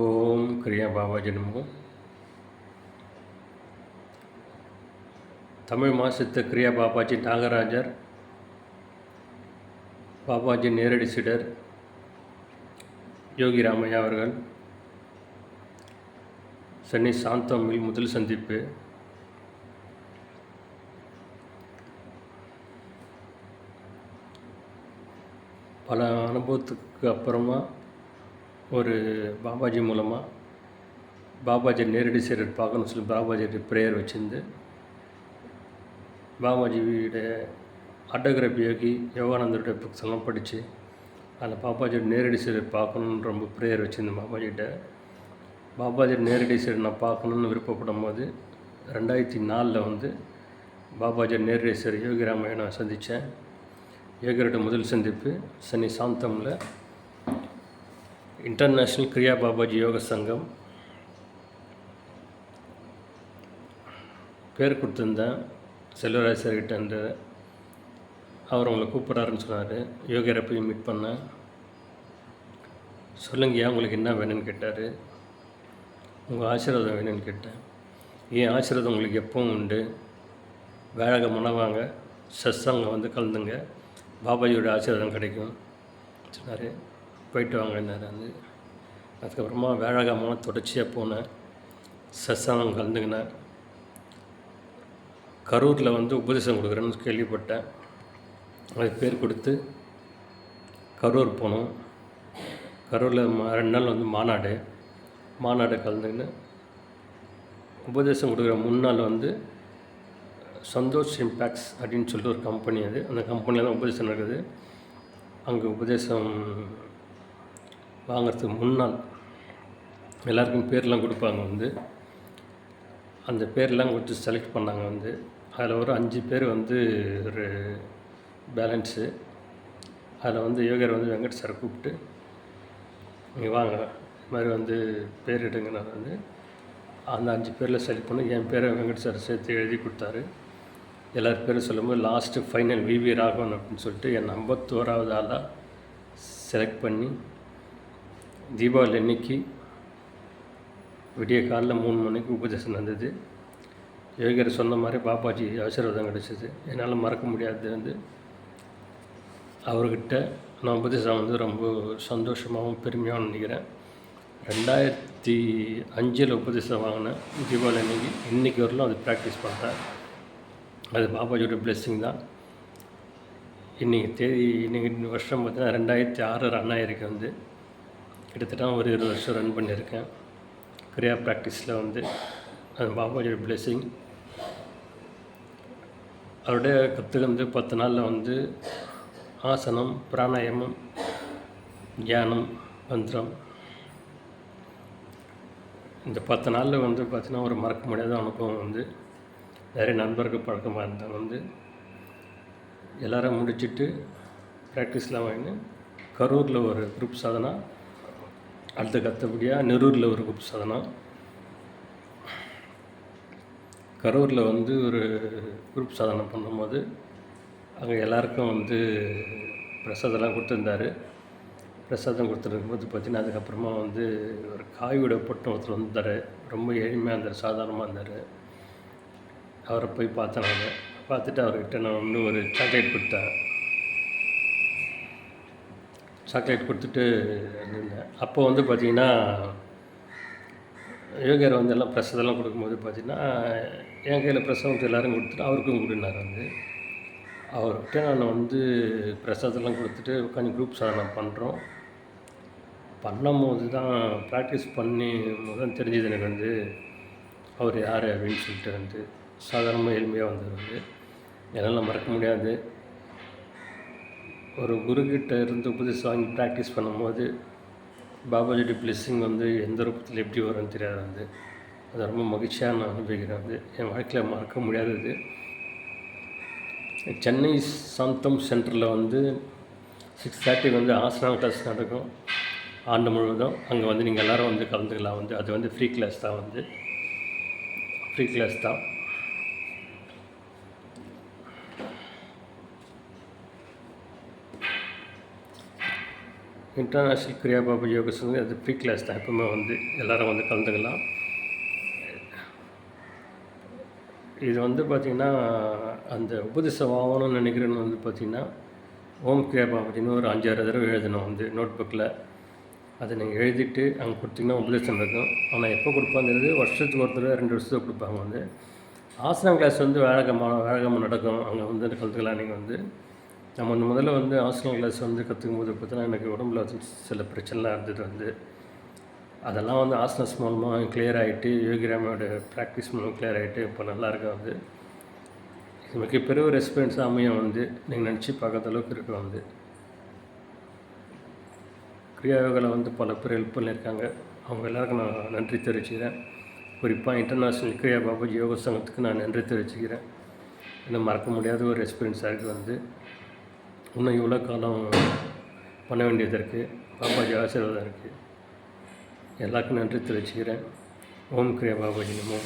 ஓம் கிரியா பாபாஜி நமோ. தமிழ் மாசித்த கிரியா பாபாஜி நாகராஜர், பாபாஜி நேரடி சீடர் யோகி ராமையா அவர்கள் சென்னை சாந்தமில் முதல் சந்திப்பு. பல அனுபவத்துக்கு அப்புறமா ஒரு பாபாஜி மூலமாக பாபாஜி நேரடி சீடர் பார்க்கணும்னு சொல்லி பாபாஜி ப்ரேயர் வச்சுருந்து பாபாஜியோட ஆட்டோகிராஃபி யோகி யோகானந்தருடைய புக்ஸ் எல்லாம் படித்து அதில் பாபாஜியோட நேரடி சீடர் பார்க்கணுன்னு ரொம்ப ப்ரேயர் வச்சுருந்தேன் பாபாஜிகிட்ட. பாபாஜி நேரடி சீடர் நான் பார்க்கணுன்னு விருப்பப்படும் போது 2004 பாபாஜி நேரடி சீடர் யோகி ராமையா நான் சந்தித்தேன். யோகியோட முதல் சந்திப்பு சென்னை சாந்தமில் இன்டர்நேஷ்னல் கிரியா பாபாஜி யோக சங்கம். பேர் கொடுத்துருந்தேன் செல்வராஜ் சார்கிட்ட. அவர் உங்களை கூப்பிட்றாருன்னு சொன்னார். யோகியரை போய் மீட் பண்ணேன். சொல்லுங்கய்யா உங்களுக்கு என்ன வேணும்னு கேட்டார். உங்கள் ஆசீர்வாதம் வேணும்னு கேட்டேன். ஏன் ஆசீர்வாதம் உங்களுக்கு எப்பவும் உண்டு, வேழக மனவாங்க சத்சங்கம் கலந்துங்க, பாபாஜியோட ஆசீர்வாதம் கிடைக்கும் சொன்னார். போயிட்டு வாங்கினார். அதுக்கப்புறமா வேழகமான தொடர்ச்சியாக போனேன். சத்சங்கம் கலந்துக்கினேன். கரூரில் உபதேசம் கொடுக்குறேன்னு கேள்விப்பட்டேன். அதுக்கு பேர் கொடுத்து கரூர் போனோம். கரூரில் 2 நாள் மாநாடு கலந்துக்கின்னு உபதேசம் கொடுக்குற 3 நாள் சந்தோஷ் இம்பேக்ட்ஸ் அப்படின்னு சொல்லிட்டு ஒரு கம்பெனி. அந்த கம்பெனியில் தான் உபதேசம் நடக்குது. அங்கே உபதேசம் வாங்கிறதுக்கு முன்னால் எல்லாருக்கும் பேர்லாம் கொடுப்பாங்க. அந்த பேர்லாம் கொடுத்து செலக்ட் பண்ணாங்க. அதில் ஒரு 5 பேர் ஒரு பேலன்ஸு. அதில் யோகர் வெங்கட் சாரை கூப்பிட்டு நீங்கள் வாங்க இது மாதிரி பேர் எடுங்க. நான் அந்த 5 பேரில் செலக்ட் பண்ணி என் பேரை வெங்கட் சார் சேர்த்து எழுதி கொடுத்தாரு. எல்லார் பேரும் சொல்லும்போது லாஸ்ட்டு ஃபைனல் விவி ராகவன் அப்படின்னு சொல்லிட்டு என் 51வது ஆளாக செலக்ட் பண்ணி தீபாவளி அன்னைக்கு விடிய காலையில் 3 மணிக்கு உபதேசம் நடந்தது. யோகியர் சொன்ன மாதிரி பாபாஜி ஆசீர்வாதம் கிடச்சிது. என்னால் மறக்க முடியாது. அவர்கிட்ட நான் உபதேசம் ரொம்ப சந்தோஷமாகவும் பெருமையாகவும் நினைக்கிறேன். 2005 உபதேசம் வாங்கினேன் தீபாவளி அன்னைக்கு. இன்றைக்கி வரலும் அது ப்ராக்டிஸ் பண்ணுறேன். அது பாபாஜியோட பிளெஸ்ஸிங் தான். இன்றைக்கி வருஷம் பார்த்தீங்கன்னா 2006 ரன் ஆகிருக்கு. கிட்டத்தட்ட ஒரு 20 வருஷம் ரன் பண்ணியிருக்கேன். கிரியா ப்ராக்டிஸில் அது பாபாஜியோட பிளெஸ்ஸிங். அவருடைய கற்றுக்கு 10 நாளில் ஆசனம், பிராணாயாமம், தியானம், மந்திரம், இந்த 10 நாளில் பார்த்திங்கன்னா ஒரு மறக்க முடியாத அனுபவம். நிறைய நண்பர்கள் பழக்கமாக இருந்தாங்க. எல்லோரும் முடிச்சுட்டு ப்ராக்டிஸ்லாம் வாங்கினு கரூரில் ஒரு குரூப் சாதனா, அடுத்த கத்தபடியாக நெரூரில் ஒரு குரூப் சாதனா. கரூரில் ஒரு குரூப் சாதனை பண்ணும்போது அங்கே எல்லாருக்கும் பிரசாதம்லாம் கொடுத்துருந்தாரு. பிரசாதம் கொடுத்துருக்கும்போது பார்த்திங்கன்னா அதுக்கப்புறமா ஒரு காயோட பொட்டம் ஒருத்தர் வந்தார். ரொம்ப எளிமையாக இருந்தார், சாதாரணமாக இருந்தார். அவரை போய் பார்த்தேன். நான் பார்த்துட்டு அவர்கிட்ட நான் ஒரு சாக்லேட் கொடுத்தேன். சாக்லேட் கொடுத்துட்டு இருந்தேன். அப்போ பார்த்திங்கன்னா யோகியர் எல்லாம் பிரசாதம்லாம் கொடுக்கும்போது பார்த்திங்கன்னா என் கையில் பிரசாதம் எல்லோரும் கொடுத்துட்டு அவருக்கும் கொடுனார். அவர்கிட்ட நான் பிரசாதம்லாம் கொடுத்துட்டு உட்காந்து குரூப் சாதனை பண்ணுறோம். பண்ணும்போது தான் ப்ராக்டிஸ் பண்ணி முதல் தெரிஞ்சது எனக்கு அவர் யார் அப்படின்னு சொல்லிட்டு சாதாரணமாக எளிமையாக வந்தது. என்னால் மறக்க முடியாது. ஒரு குருக்கிட்ட இருந்து உபதேசம் வாங்கி ப்ராக்டிஸ் பண்ணும்போது பாபாஜியோட பிளெஸ்ஸிங் எந்த ரூபத்தில் எப்படி வரும்னு தெரியாது. அது ரொம்ப மகிழ்ச்சியாக நான் அனுபவிக்கிறேன். என் வாழ்க்கையில் மறக்க முடியாதது. சென்னை சாந்தம் சென்டரில் 6:30 ஆசனா கிளாஸ் நடக்கும் ஆண்டு முழுவதும். அங்கே நீங்கள் எல்லோரும் கலந்துக்கலாம். அது ஃப்ரீ கிளாஸ் தான். ஃப்ரீ கிளாஸ் தான். இன்டர்நேஷ்னல் கிரியா பாபா யோகா சங்கம் அது ஃப்ரீ கிளாஸ் தான். எப்பவுமே வந்து எல்லோரும் வந்து கலந்துக்கலாம். இது வந்து பார்த்திங்கன்னா அந்த உபதேசம் ஆகணும்னு நினைக்கிறேன்னு வந்து பார்த்திங்கன்னா ஓம் கிரியா பாபாஜின்னு ஒரு 5-6 தடவை எழுதணும் வந்து நோட் புக்கில். அதை நீங்கள் எழுதிட்டு அங்கே கொடுத்தீங்கன்னா உபதேசம் இருக்கும். ஆனால் எப்போ கொடுப்பாங்கிறது வருஷத்துக்கு ஒரு தடவை 2 வருஷத்துக்கு கொடுப்பாங்க வந்து. ஆசனம் கிளாஸ் வந்து வேழகமாக நடக்கும். அங்கே வந்து கலந்துக்கலாம். நீங்கள் வந்து நம்ம முதல்ல வந்து ஆசனம் கிளாஸ் வந்து கற்றுக்கும் போது பார்த்தீங்கன்னா எனக்கு உடம்புல வந்து சில பிரச்சனைலாம் இருந்தது வந்து. அதெல்லாம் வந்து ஆசனஸ் மூலமாக கிளியர் ஆகிட்டு, யோகிராமோட ப்ராக்டிஸ் மூலம் கிளியர் ஆகிட்டு இப்போ நல்லாயிருக்க வந்து. இது மிகப்பெரிய ஒரு ரெஸ்பான்ஸ் அமையும் வந்து நீங்கள் நினச்சி பார்க்காத அளவுக்கு இருக்க வந்து. கிரியா யோகாவில் வந்து பல பேர் ஹெல்ப் பண்ணியிருக்காங்க. அவங்க எல்லாருக்கும் நான் நன்றி தெரிவிச்சுக்கிறேன். குறிப்பாக இன்டர்நேஷ்னல் கிரியா பாபாஜி யோகா சங்கத்துக்கு நான் நன்றி தெரிவிச்சுக்கிறேன். இன்னும் மறக்க முடியாத ஒரு எக்ஸ்பீரியன்ஸாக இருக்குது வந்து. இன்னும் இவ்வளோ காலம் பண்ண வேண்டியது இருக்குது. பாபாஜி ஆசீர்வாதம் இருக்குது. எல்லாருக்கும் நன்றி தெரிவிச்சுக்கிறேன். ஓம் கிரியா பாபாஜி நமோ.